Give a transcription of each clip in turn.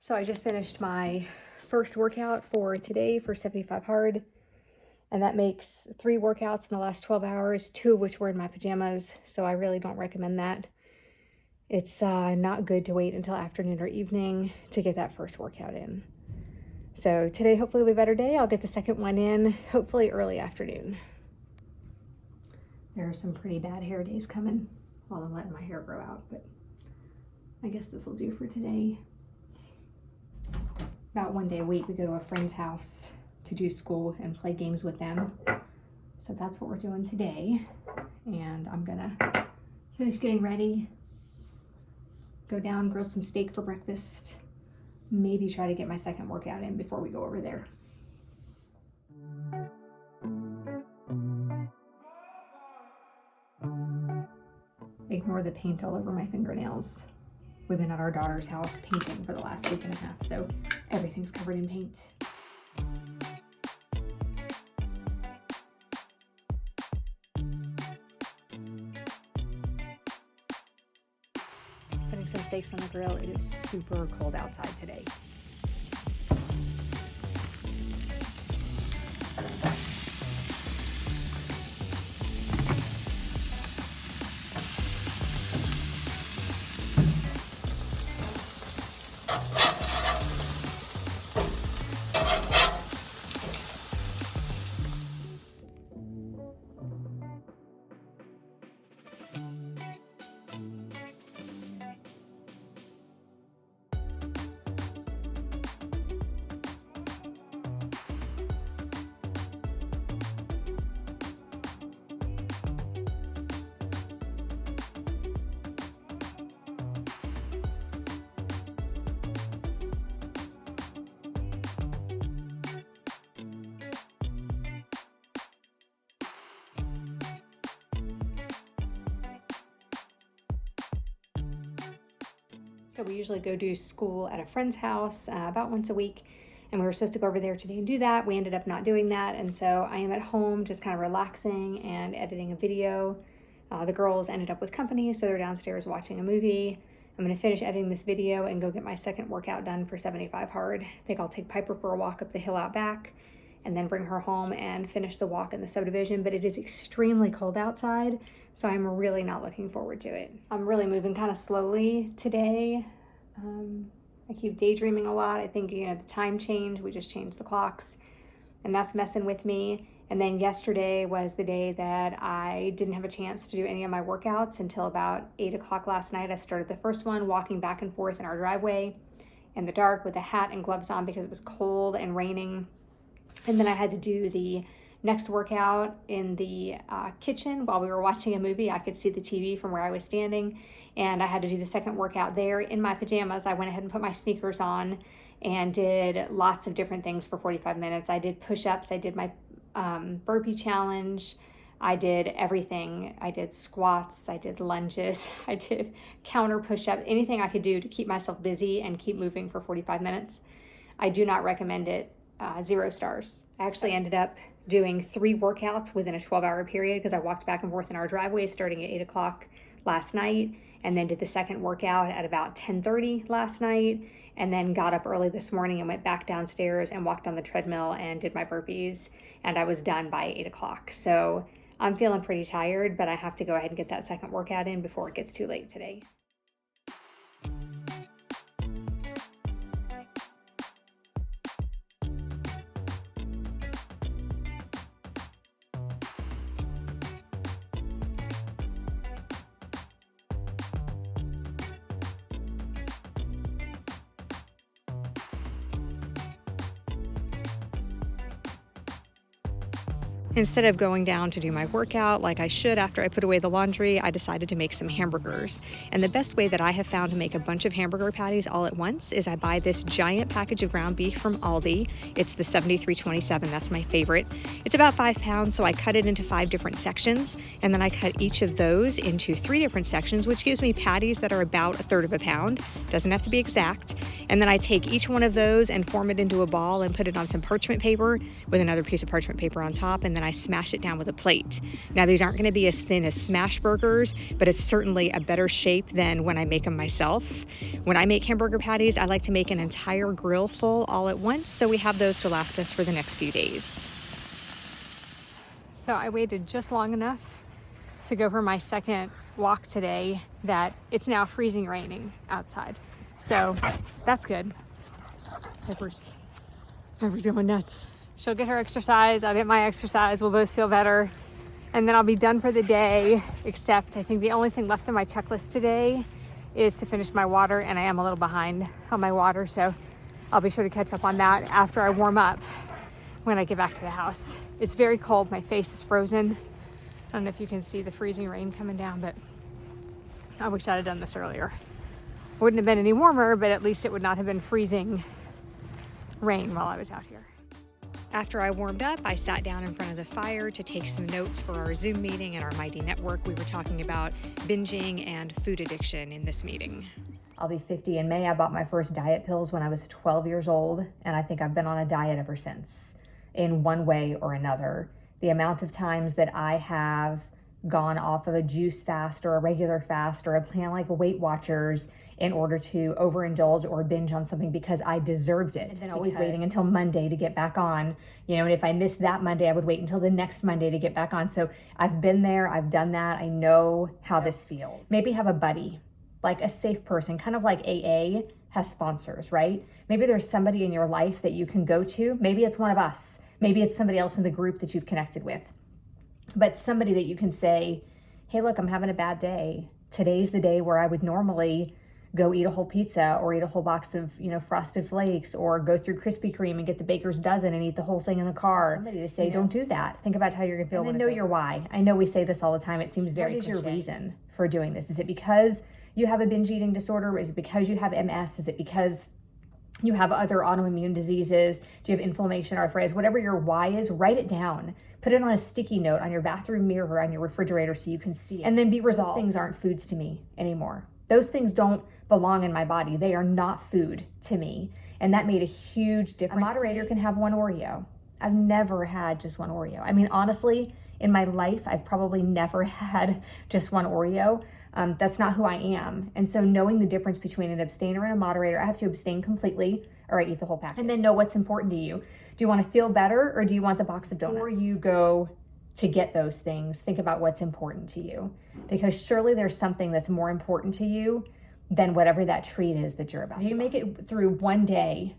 So I just finished my first workout for today for 75 hard, and that makes 3 workouts in the last 12 hours, 2 of which were in my pajamas, so I really don't recommend that. It's not good to wait until afternoon or evening to get that first workout in. So today hopefully will be a better day. I'll get the second one in, hopefully early afternoon. There are some pretty bad hair days coming while I'm letting my hair grow out, but I guess this will do for today. About 1 day a week, we go to a friend's house to do school and play games with them. So that's what we're doing today. And I'm gonna finish getting ready, go down, grill some steak for breakfast, maybe try to get my second workout in before we go over there. Ignore the paint all over my fingernails. We've been at our daughter's house painting for the last week and a half, so everything's covered in paint. Putting some steaks on the grill. It is super cold outside today. So we usually go do school at a friend's house about once a week, and we were supposed to go over there today and do that. We ended up not doing that, and so I am at home just kind of relaxing and editing a video. The girls ended up with company, so they're downstairs watching a movie. I'm going to finish editing this video and go get my second workout done for 75 hard. I think I'll take Piper for a walk up the hill out back and then bring her home and finish the walk in the subdivision, but it is extremely cold outside, so I'm really not looking forward to it. I'm really moving kind of slowly today. I keep daydreaming a lot. I think, the time change, we just changed the clocks, and that's messing with me. And then yesterday was the day that I didn't have a chance to do any of my workouts until about 8 o'clock last night. I started the first one walking back and forth in our driveway in the dark with a hat and gloves on because it was cold and raining. And then I had to do the next workout in the kitchen while we were watching a movie. I could see the TV from where I was standing, and I had to do the second workout there in my pajamas. I went ahead and put my sneakers on and did lots of different things for 45 minutes. I did push-ups, I did my burpee challenge, I did everything. I did squats, I did lunges, I did counter push-up, anything I could do to keep myself busy and keep moving for 45 minutes. I do not recommend it. 0 stars. I actually ended up doing 3 workouts within a 12-hour period because I walked back and forth in our driveway starting at 8 o'clock last night, and then did the second workout at about 10:30 last night, and then got up early this morning and went back downstairs and walked on the treadmill and did my burpees, and I was done by 8 o'clock. So I'm feeling pretty tired, but I have to go ahead and get that second workout in before it gets too late today. Instead of going down to do my workout like I should after I put away the laundry, I decided to make some hamburgers. And the best way that I have found to make a bunch of hamburger patties all at once is I buy this giant package of ground beef from Aldi. It's the 7327, that's my favorite. It's about 5 pounds, so I cut it into 5 different sections, and then I cut each of those into 3 different sections, which gives me patties that are about 1/3 of a pound. Doesn't have to be exact. And then I take each one of those and form it into a ball and put it on some parchment paper with another piece of parchment paper on top, and then I smash it down with a plate. Now, these aren't going to be as thin as smash burgers, but it's certainly a better shape than when I make them myself. When I make hamburger patties, I like to make an entire grill full all at once, so we have those to last us for the next few days. So I waited just long enough to go for my second walk today that it's now freezing raining outside. So that's good. Pepper's going nuts. She'll get her exercise, I'll get my exercise, we'll both feel better, and then I'll be done for the day, except I think the only thing left on my checklist today is to finish my water, and I am a little behind on my water, so I'll be sure to catch up on that after I warm up when I get back to the house. It's very cold, my face is frozen. I don't know if you can see the freezing rain coming down, but I wish I'd have done this earlier. Wouldn't have been any warmer, but at least it would not have been freezing rain while I was out here. After I warmed up, I sat down in front of the fire to take some notes for our Zoom meeting and our Mighty Network. We were talking about binging and food addiction in this meeting. I'll be 50 in May. I bought my first diet pills when I was 12 years old, and I think I've been on a diet ever since, in one way or another. The amount of times that I have gone off of a juice fast or a regular fast or a plan like Weight Watchers in order to overindulge or binge on something because I deserved it. And then always waiting until Monday to get back on, and if I missed that Monday, I would wait until the next Monday to get back on. So I've been there, I've done that. I know how this feels. Maybe have a buddy, like a safe person, kind of like AA has sponsors, right? Maybe there's somebody in your life that you can go to. Maybe it's one of us. Maybe it's somebody else in the group that you've connected with. But somebody that you can say, hey, look, I'm having a bad day. Today's the day where I would normally go eat a whole pizza or eat a whole box of, Frosted Flakes, or go through Krispy Kreme and get the baker's dozen and eat the whole thing in the car. Somebody to say, don't do that. Think about how you're gonna feel. And then know your why. I know we say this all the time. It seems very cliche. What is your reason for doing this? Is it because you have a binge eating disorder? Is it because you have MS? Is it because you have other autoimmune diseases? Do you have inflammation, arthritis? Whatever your why is, write it down. Put it on a sticky note on your bathroom mirror, on your refrigerator, so you can see it. And then be resolved. Those things aren't foods to me anymore. Those things don't belong in my body. They are not food to me. And that made a huge difference. A moderator can have one Oreo. I've never had just one Oreo. I mean, honestly, in my life, I've probably never had just one Oreo. That's not who I am. And so knowing the difference between an abstainer and a moderator, I have to abstain completely or I eat the whole package. And then know what's important to you. Do you want to feel better, or do you want the box of donuts? Before you go to get those things, think about what's important to you, because surely there's something that's more important to you than whatever that treat is that you're about. If you make it through one day,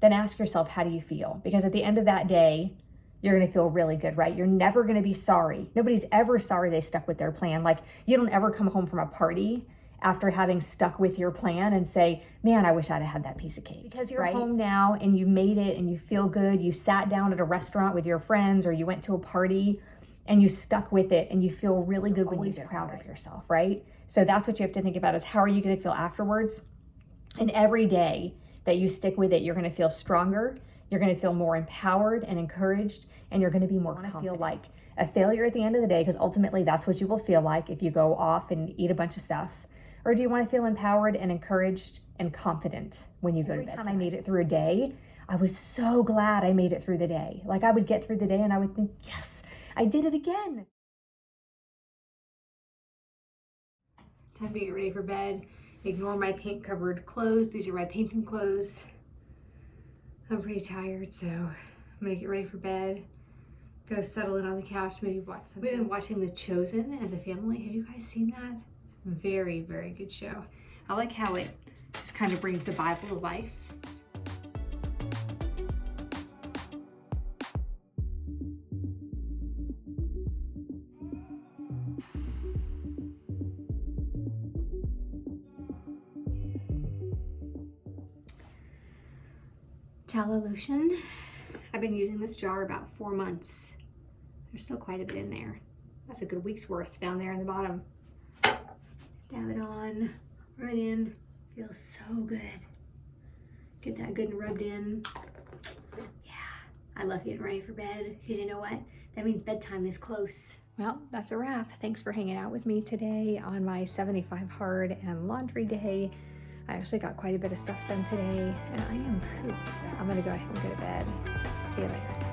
then ask yourself, how do you feel? Because at the end of that day, you're going to feel really good, right? You're never going to be sorry. Nobody's ever sorry they stuck with their plan. Like, you don't ever come home from a party after having stuck with your plan and say, man, I wish I'd have had that piece of cake. Because you're home now and you made it and you feel good. You sat down at a restaurant with your friends, or you went to a party and you stuck with it and you feel really good when you're proud of yourself, right? So that's what you have to think about, is how are you going to feel afterwards? And every day that you stick with it, you're going to feel stronger. You're going to feel more empowered and encouraged, and you're going to be more confident. Feel like a failure at the end of the day, because ultimately that's what you will feel like if you go off and eat a bunch of stuff. Or do you want to feel empowered and encouraged and confident when you go to bed? Every time I made it through a day, I was so glad I made it through the day. Like, I would get through the day and I would think, yes, I did it again. Time to get ready for bed. Ignore my paint covered clothes. These are my painting clothes. I'm pretty tired, so I'm gonna get ready for bed. Go settle in on the couch, maybe watch something. We've been watching The Chosen as a family. Have you guys seen that? Very, very good show. I like how it just kind of brings the Bible to life. Tallow lotion. I've been using this jar about 4 months. There's still quite a bit in there. That's a good week's worth down there in the bottom. Stab it on, right in. Feels so good. Get that good and rubbed in. Yeah, I love getting ready for bed, because you know what? That means bedtime is close. Well, that's a wrap. Thanks for hanging out with me today on my 75 hard and laundry day. I actually got quite a bit of stuff done today, and I am pooped, so I'm gonna go ahead and go to bed. See you later.